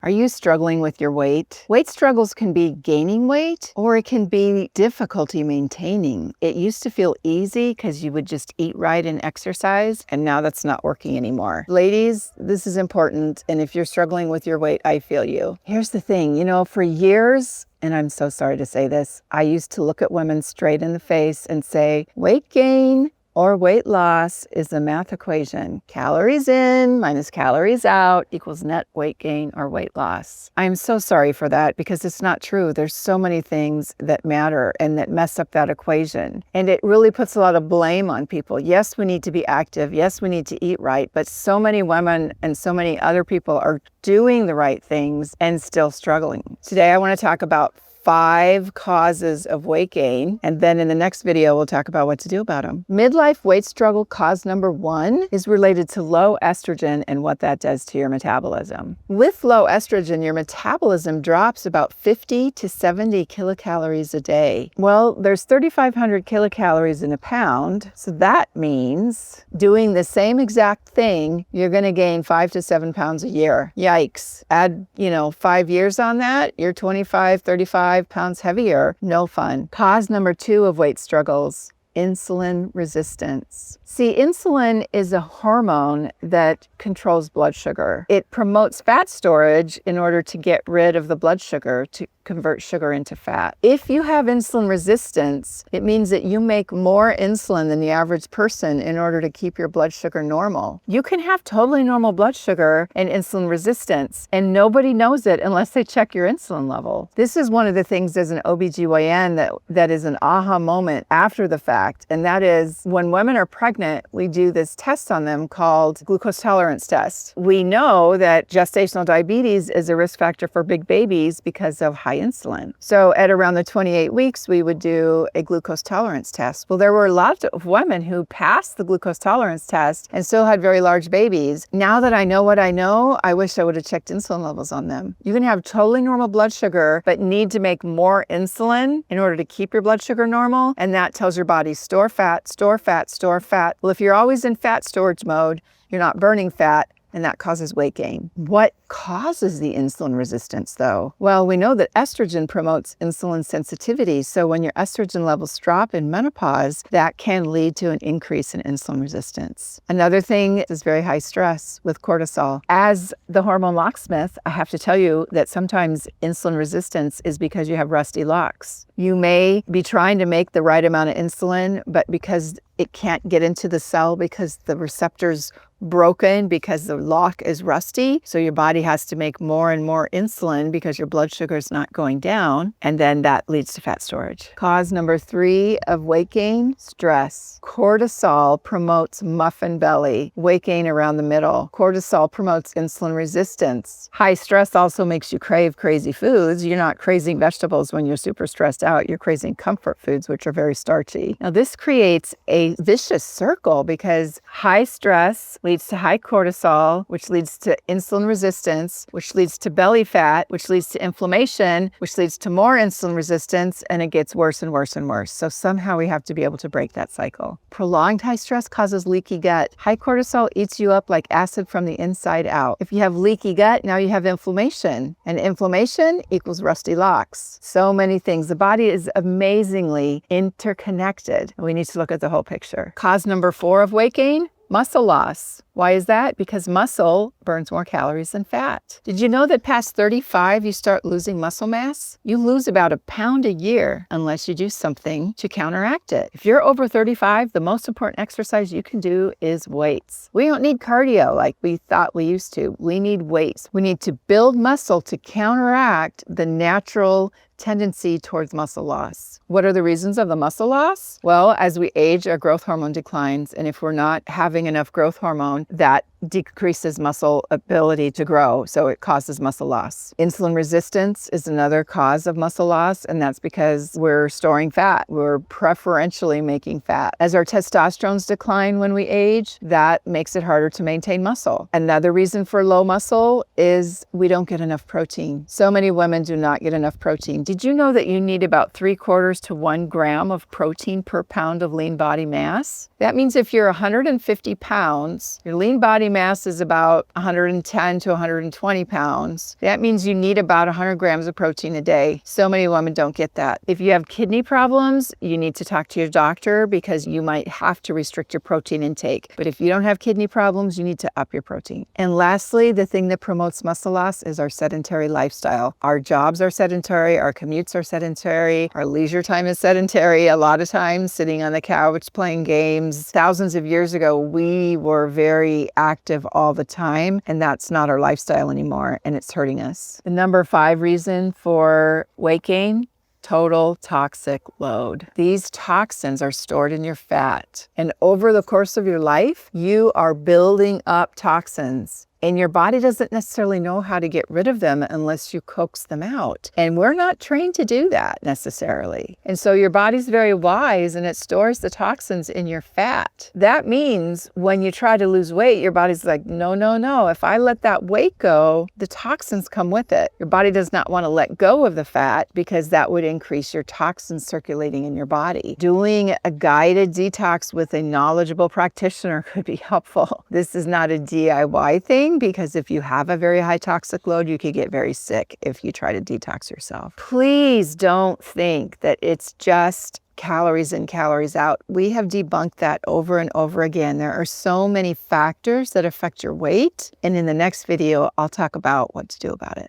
Are you struggling with your weight? Weight struggles can be gaining weight, or it can be difficulty maintaining. It used to feel easy because you would just eat right and exercise, and now that's not working anymore. Ladies, this is important, and if you're struggling with your weight, I feel you. Here's the thing, for years, and I'm so sorry to say this, I used to look at women straight in the face and say, weight gain or weight loss is a math equation. Calories in minus calories out equals net weight gain or weight loss. I'm so sorry for that because it's not true. There's so many things that matter and that mess up that equation. And it really puts a lot of blame on people. Yes, we need to be active. Yes, we need to eat right. But so many women and so many other people are doing the right things and still struggling. Today, I want to talk about 5 causes of weight gain, and then in the next video we'll talk about what to do about them. Midlife weight struggle cause number 1 is related to low estrogen and what that does to your metabolism. With low estrogen, your metabolism drops about 50 to 70 kilocalories a day. Well, there's 3,500 kilocalories in a pound, so that means doing the same exact thing, you're going to gain 5 to 7 pounds a year. Yikes. Add, 5 years on that, you're 25, 35 pounds heavier. No fun. Cause number 2 of weight struggles, insulin resistance. See, insulin is a hormone that controls blood sugar. It promotes fat storage in order to get rid of the blood sugar, to convert sugar into fat. If you have insulin resistance, it means that you make more insulin than the average person in order to keep your blood sugar normal. You can have totally normal blood sugar and insulin resistance, and nobody knows it unless they check your insulin level. This is one of the things as an OBGYN that is an aha moment after the fact, and that is when women are pregnant, we do this test on them called glucose tolerance test. We know that gestational diabetes is a risk factor for big babies because of high insulin. So at around the 28 weeks, we would do a glucose tolerance test. Well, there were a lot of women who passed the glucose tolerance test and still had very large babies. Now that I know what I know, I wish I would have checked insulin levels on them. You can have totally normal blood sugar, but need to make more insulin in order to keep your blood sugar normal. And that tells your body, store fat, store fat, store fat. Well, if you're always in fat storage mode, you're not burning fat, and that causes weight gain. What causes the insulin resistance, though? Well, we know that estrogen promotes insulin sensitivity. So when your estrogen levels drop in menopause, that can lead to an increase in insulin resistance. Another thing is very high stress with cortisol. As the hormone locksmith, I have to tell you that sometimes insulin resistance is because you have rusty locks. You may be trying to make the right amount of insulin, but because it can't get into the cell because the receptor's broken because the lock is rusty. So your body has to make more and more insulin because your blood sugar is not going down. And then that leads to fat storage. Cause number 3 of weight gain, stress. Cortisol promotes muffin belly, weight gain around the middle. Cortisol promotes insulin resistance. High stress also makes you crave crazy foods. You're not craving vegetables when you're super stressed out. You're craving comfort foods, which are very starchy. Now this creates a vicious circle because high stress leads to high cortisol, which leads to insulin resistance, which leads to belly fat, which leads to inflammation, which leads to more insulin resistance, and it gets worse and worse and worse. So somehow we have to be able to break that cycle. Prolonged high stress causes leaky gut. High cortisol eats you up like acid from the inside out. If you have leaky gut, now you have inflammation, and inflammation equals rusty locks. So many things. The body is amazingly interconnected, and we need to look at the whole picture. Cause number 4 of weight gain, muscle loss. Why is that? Because muscle burns more calories than fat. Did you know that past 35, you start losing muscle mass? You lose about 1 pound a year unless you do something to counteract it. If you're over 35, the most important exercise you can do is weights. We don't need cardio like we thought we used to. We need weights. We need to build muscle to counteract the natural tendency towards muscle loss. What are the reasons of the muscle loss? Well, as we age, our growth hormone declines, and if we're not having enough growth hormone, that decreases muscle ability to grow, so it causes muscle loss. Insulin resistance is another cause of muscle loss, and that's because we're storing fat. We're preferentially making fat. As our testosterones decline when we age, that makes it harder to maintain muscle. Another reason for low muscle is we don't get enough protein. So many women do not get enough protein. Did you know that you need about 3/4 to 1 gram of protein per pound of lean body mass? That means if you're 150 pounds, your lean body mass is about 110 to 120 pounds. That means you need about 100 grams of protein a day. So many women don't get that. If you have kidney problems, you need to talk to your doctor because you might have to restrict your protein intake. But if you don't have kidney problems, you need to up your protein. And lastly, the thing that promotes muscle loss is our sedentary lifestyle. Our jobs are sedentary, our commutes are sedentary, our leisure time is sedentary. A lot of times sitting on the couch playing games. Thousands of years ago, we were very active all the time, and that's not our lifestyle anymore, and it's hurting us. The number 5 reason for weight gain: total toxic load. These toxins are stored in your fat, and over the course of your life, you are building up toxins. And your body doesn't necessarily know how to get rid of them unless you coax them out. And we're not trained to do that necessarily. And so your body's very wise and it stores the toxins in your fat. That means when you try to lose weight, your body's like, no, no, no. If I let that weight go, the toxins come with it. Your body does not want to let go of the fat because that would increase your toxins circulating in your body. Doing a guided detox with a knowledgeable practitioner could be helpful. This is not a DIY thing, because if you have a very high toxic load, you could get very sick if you try to detox yourself. Please don't think that it's just calories in, calories out. We have debunked that over and over again. There are so many factors that affect your weight. And in the next video, I'll talk about what to do about it.